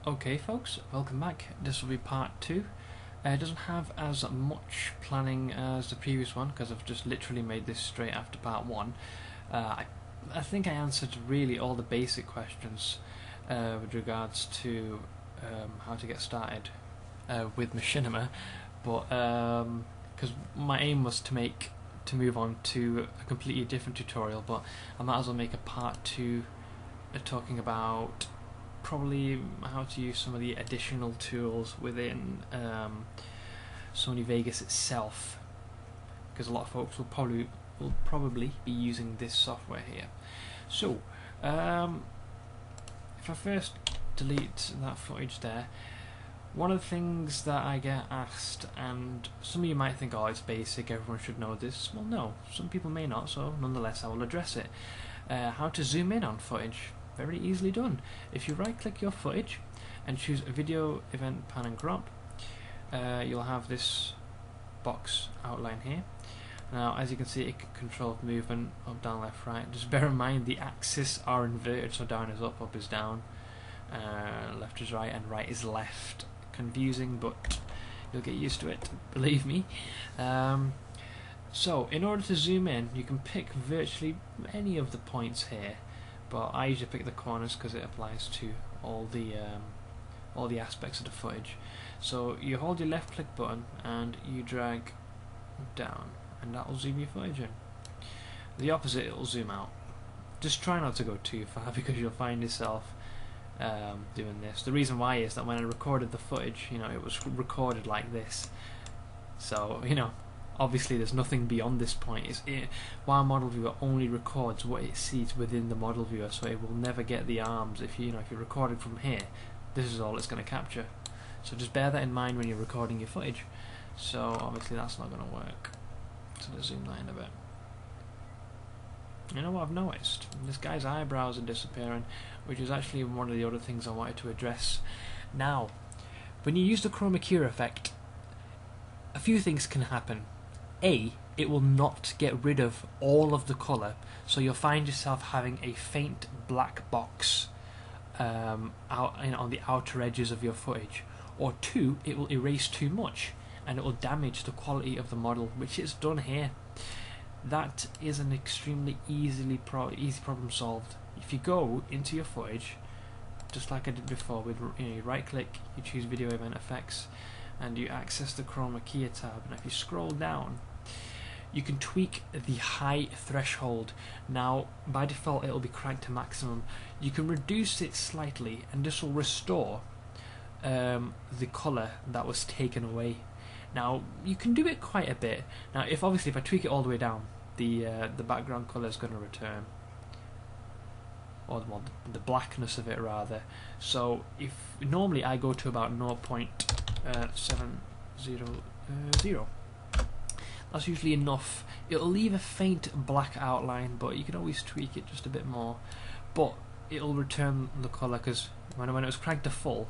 Okay folks, welcome back. This will be part 2. It doesn't have as much planning as the previous one because I've just literally made this straight after part 1. I think I answered really all the basic questions with regards to how to get started with Machinima, but because my aim was to move on to a completely different tutorial, but I might as well make a part 2 talking about probably how to use some of the additional tools within Sony Vegas itself, because a lot of folks will probably be using this software here. So if I first delete that footage there, one of the things that I get asked, and some of you might think, oh, it's basic, everyone should know this. Well, no, some people may not, so nonetheless I will address it. How to zoom in on footage. Very easily done. If you right click your footage and choose Video Event Pan and Crop, you'll have this box outline here. Now as you can see, it can control movement up, down, left, right. Just bear in mind the axes are inverted, so down is up is down, left is right, and right is left. Confusing, but you'll get used to it, believe me. So in order to zoom in, you can pick virtually any of the points here, but I usually pick the corners because it applies to all the aspects of the footage. So you hold your left click button and you drag down, and that will zoom your footage in. The opposite, it will zoom out. Just try not to go too far because you'll find yourself doing this. The reason why is that when I recorded the footage, it was recorded like this. So obviously there's nothing beyond this point. While Model Viewer only records what it sees within the Model Viewer, so it will never get the arms. If you recorded from here, this is all it's going to capture. So just bear that in mind when you're recording your footage. So obviously that's not going to work. So let's zoom that in a bit. You know what I've noticed? This guy's eyebrows are disappearing, which is actually one of the other things I wanted to address. Now, when you use the Chroma Key effect, a few things can happen. A, it will not get rid of all of the colour, so you'll find yourself having a faint black box on the outer edges of your footage. Or 2, it will erase too much and it will damage the quality of the model, which is done here. That is an extremely easy problem solved. If you go into your footage, just like I did before, with you right click, you choose Video Event Effects, and you access the Chroma Key tab, and if you scroll down, you can tweak the high threshold. Now by default it will be cranked to maximum. You can reduce it slightly and this will restore the colour that was taken away. Now you can do it quite a bit. Now if I tweak it all the way down, the background colour is going to return, or the blackness of it rather. So if normally I go to about 0.700, that's usually enough. It'll leave a faint black outline, but you can always tweak it just a bit more. But it'll return the colour, because when it was cranked to full,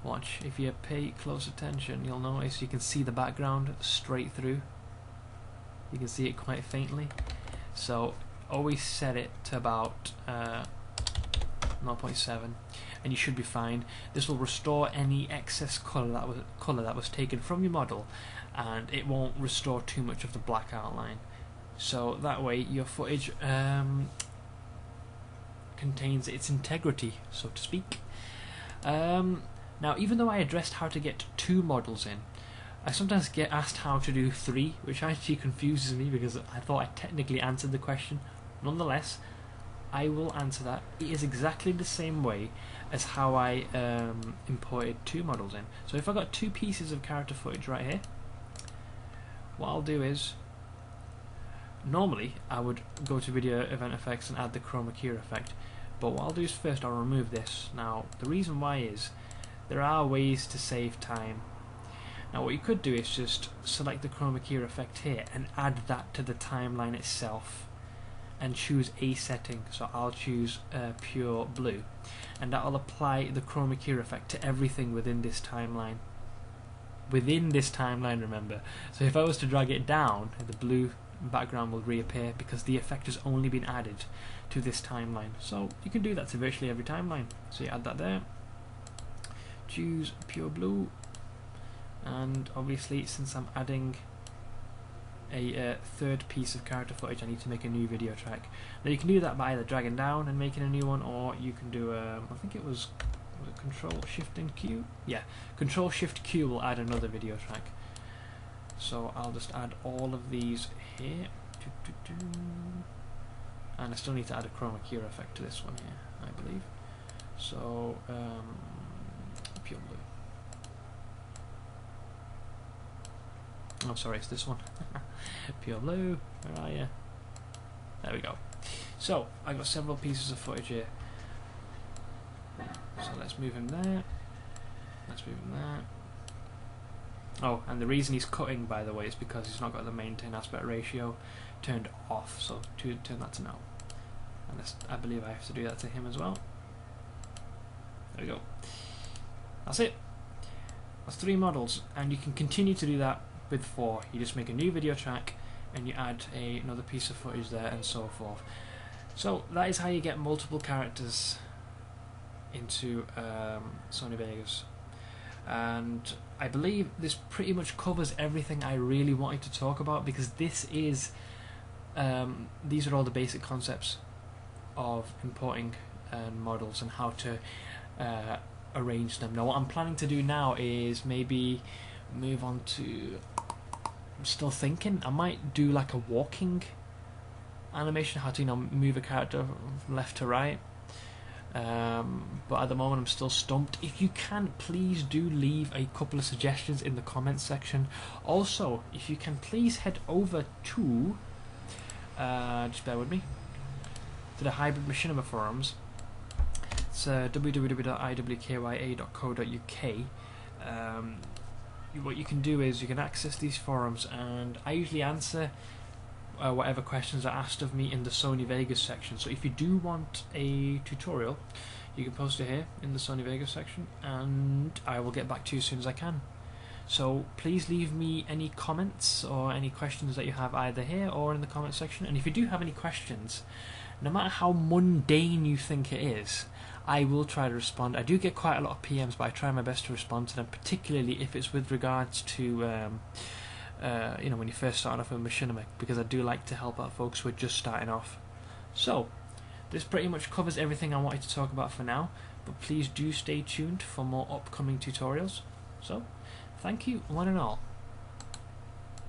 watch, if you pay close attention, you'll notice you can see the background straight through. You can see it quite faintly. So always set it to about 0.7 and you should be fine. This will restore any excess colour that was taken from your model, and it won't restore too much of the black outline. So that way your footage contains its integrity, so to speak. Now even though I addressed how to get 2 models in, I sometimes get asked how to do 3, which actually confuses me because I thought I technically answered the question. Nonetheless, I will answer that. It is exactly the same way as how I imported 2 models in. So if I've got 2 pieces of character footage right here, what I'll do is, normally I would go to Video Event Effects and add the Chroma Key effect, but what I'll do is first I'll remove this. Now the reason why is, there are ways to save time. Now what you could do is just select the Chroma Key effect here and add that to the timeline itself, and choose a setting. So I'll choose pure blue, and that will apply the Chroma Key effect to everything within this timeline. Within this timeline, remember. So if I was to drag it down, the blue background will reappear because the effect has only been added to this timeline. So you can do that to virtually every timeline. So you add that there. choose pure blue, and obviously since I'm adding a third piece of character footage, I need to make a new video track. Now you can do that by either dragging down and making a new one, or you can do I think it was it Control Shift and Q? Yeah, Control Shift Q will add another video track. So I'll just add all of these here, and I still need to add a Chroma Key effect to this one here, I believe. So pure blue. Oh, sorry, it's this one. Pure blue, where are you? There we go. So, I've got several pieces of footage here. So let's move him there. Let's move him there. Oh, and the reason he's cutting, by the way, is because he's not got the maintain aspect ratio turned off. So, to turn that to no. And this, I believe I have to do that to him as well. There we go. That's it. That's 3 models, and you can continue to do that with 4. You just make a new video track and you add another piece of footage there, and so forth. So that is how you get multiple characters into Sony Vegas, and I believe this pretty much covers everything I really wanted to talk about, because this is these are all the basic concepts of importing models and how to arrange them. Now what I'm planning to do now is maybe move on to, I'm still thinking, I might do like a walking animation, how to, you know, move a character from left to right, but at the moment I'm still stumped. If you can, please do leave a couple of suggestions in the comments section. Also, if you can, please head over to just bear with me, to the Hybrid Machinima forums. It's www.iwkya.co.uk. What you can do is you can access these forums, and I usually answer whatever questions are asked of me in the Sony Vegas section. So if you do want a tutorial, you can post it here in the Sony Vegas section, and I will get back to you as soon as I can. So please leave me any comments or any questions that you have either here or in the comment section. And if you do have any questions, no matter how mundane you think it is, I will try to respond. I do get quite a lot of PMs, but I try my best to respond to them, particularly if it's with regards to you know, when you first start off with Machinima, because I do like to help out folks who are just starting off. So this pretty much covers everything I wanted to talk about for now, but please do stay tuned for more upcoming tutorials. So thank you one and all.